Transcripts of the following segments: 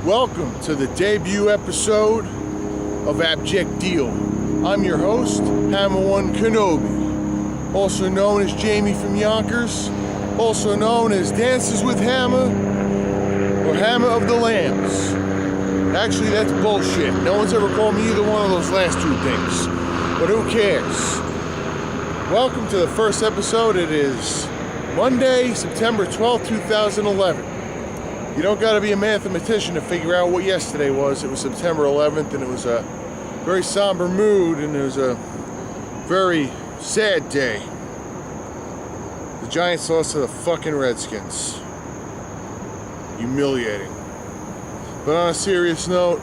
Welcome to the debut episode of Abject Deal. I'm your host, Hamma One Kenobi, also known as Jamie from Yonkers, also known as Dances with Hamma or Hamma of the Lambs. Actually, that's bullshit. No one's ever called me either one of those last two things, but who cares? Welcome to the first episode. It is Monday, September 12th, 2011. You don't got to be a mathematician to figure out what yesterday was. It was September 11th, and it was a very somber mood, and it was a very sad day. The Giants lost to the fucking Redskins. Humiliating. But on a serious note,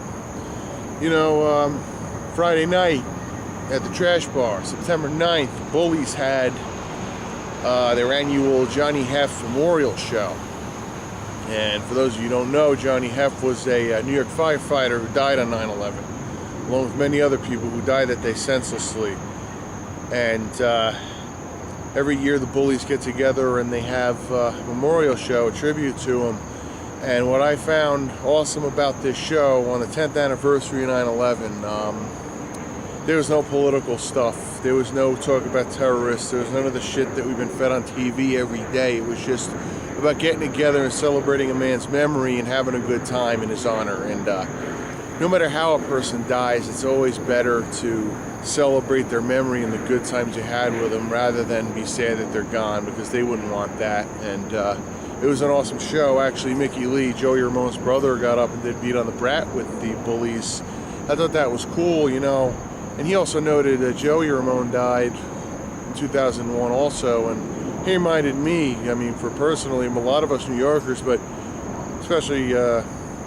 Friday night at the Trash Bar, September 9th, the Bullies had their annual Johnny Heff Memorial Show. And for those of you who don't know, Johnny Heff was a New York firefighter who died on 9/11, along with many other people who died that day senselessly. And every year the Bullies get together and they have a memorial show, a tribute to him. And what I found awesome about this show, on the 10th anniversary of 9/11, there was no political stuff. There was no talk about terrorists. There was none of the shit that we've been fed on TV every day. It was just about getting together and celebrating a man's memory and having a good time in his honor. And no matter how a person dies, it's always better to celebrate their memory and the good times you had with them rather than be sad that they're gone, because they wouldn't want that. And it was an awesome show. Actually, Mickey Lee, Joey Ramone's brother, got up and did Beat on the Brat with the Bullies. I thought that was cool, And he also noted that Joey Ramone died in 2001 also, and he reminded me, for personally, a lot of us New Yorkers, but especially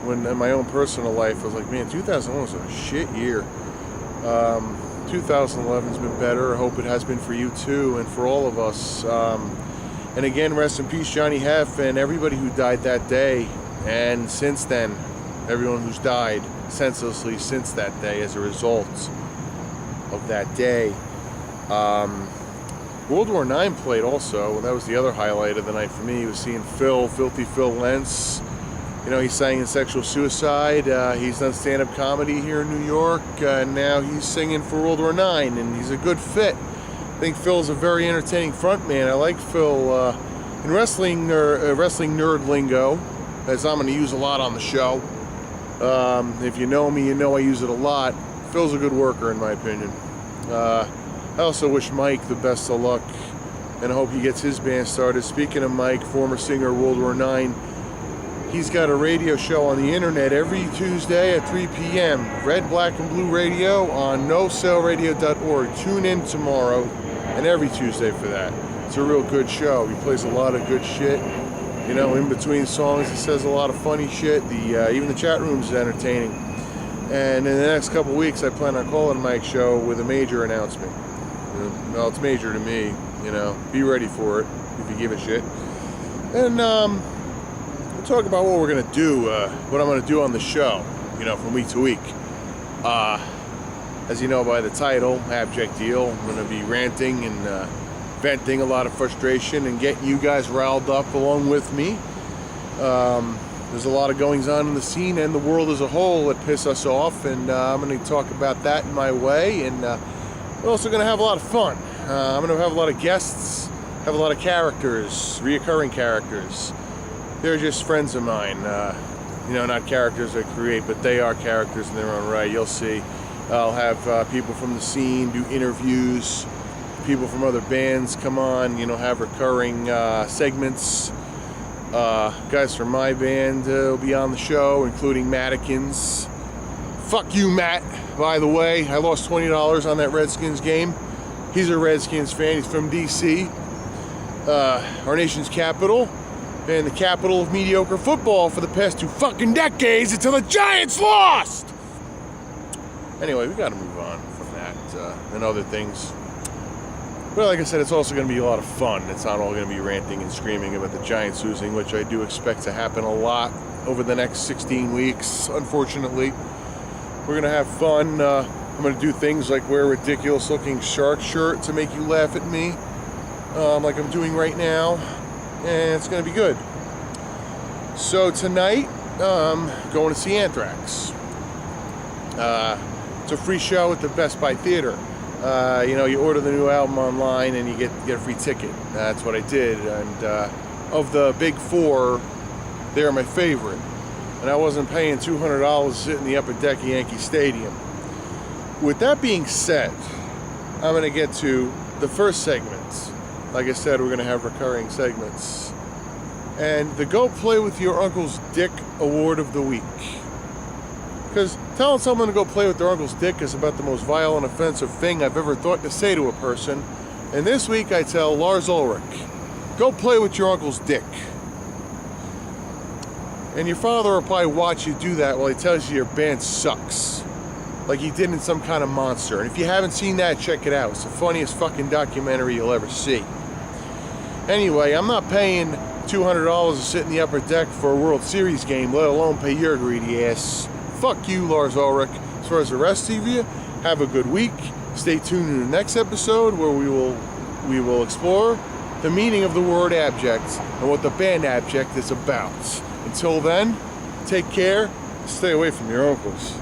when in my own personal life, I was like, man, 2001 was a shit year. 2011's been better. I hope it has been for you too, and for all of us. And again, rest in peace, Johnny Heff, and everybody who died that day, and since then, everyone who's died senselessly since that day as a result of that day. World War IX played also. That was the other highlight of the night for me, was seeing Filthy Phil Lentz. He sang in Sexual Suicide. He's done stand-up comedy here in New York. And now he's singing for World War IX, and he's a good fit. I think Phil's a very entertaining frontman. I like Phil in wrestling nerd lingo, as I'm going to use a lot on the show. If you know me, you know I use it a lot. Phil's a good worker, in my opinion. I also wish Mike the best of luck, and I hope he gets his band started. Speaking of Mike, former singer of World War IX, he's got a radio show on the internet every Tuesday at 3 p.m. Red, Black, and Blue Radio on nosaleradio.org. Tune in tomorrow and every Tuesday for that. It's a real good show. He plays a lot of good shit. In between songs, he says a lot of funny shit. Even the chat room's entertaining. And in the next couple weeks, I plan on calling Mike's show with a major announcement. Well, it's major to me, Be ready for it if you give a shit. And we'll talk about what we're going to do, what I'm going to do on the show, from week to week. As you know by the title, Abject Deal, I'm going to be ranting and venting a lot of frustration and getting you guys riled up along with me. There's a lot of goings on in the scene and the world as a whole that piss us off, and I'm going to talk about that in my way, and we're also going to have a lot of fun. I'm going to have a lot of guests, have a lot of characters, reoccurring characters. They're just friends of mine, not characters I create, but they are characters in their own right. You'll see. I'll have people from the scene do interviews, people from other bands come on, have recurring segments. Guys from my band will be on the show, including Mattikins. Fuck you, Matt, by the way. I lost $20 on that Redskins game. He's a Redskins fan. He's from D.C., our nation's capital, and the capital of mediocre football for the past 2 fucking decades until the Giants lost! Anyway, we gotta move on from that and other things. Well, like I said, it's also going to be a lot of fun. It's not all going to be ranting and screaming about the Giants losing, which I do expect to happen a lot over the next 16 weeks, unfortunately. We're going to have fun. I'm going to do things like wear a ridiculous-looking shark shirt to make you laugh at me, like I'm doing right now, and it's going to be good. So tonight, going to see Anthrax. It's a free show at the Best Buy Theater. You order the new album online and you get a free ticket. That's what I did. And of the big four, they're my favorite. And I wasn't paying $200 to sit in the upper deck of Yankee Stadium. With that being said, I'm going to get to the first segment. Like I said, we're going to have recurring segments. And the Go Play With Your Uncle's Dick Award of the Week. Because telling someone to go play with their uncle's dick is about the most vile and offensive thing I've ever thought to say to a person. And this week I tell Lars Ulrich, go play with your uncle's dick. And your father will probably watch you do that while he tells you your band sucks. Like he did in Some Kind of Monster. And if you haven't seen that, check it out. It's the funniest fucking documentary you'll ever see. Anyway, I'm not paying $200 to sit in the upper deck for a World Series game, let alone pay your greedy ass. Fuck you, Lars Ulrich. As far as the rest of you, have a good week. Stay tuned in the next episode where we will explore the meaning of the word abject and what the band Abject is about. Until then, take care. Stay away from your uncles.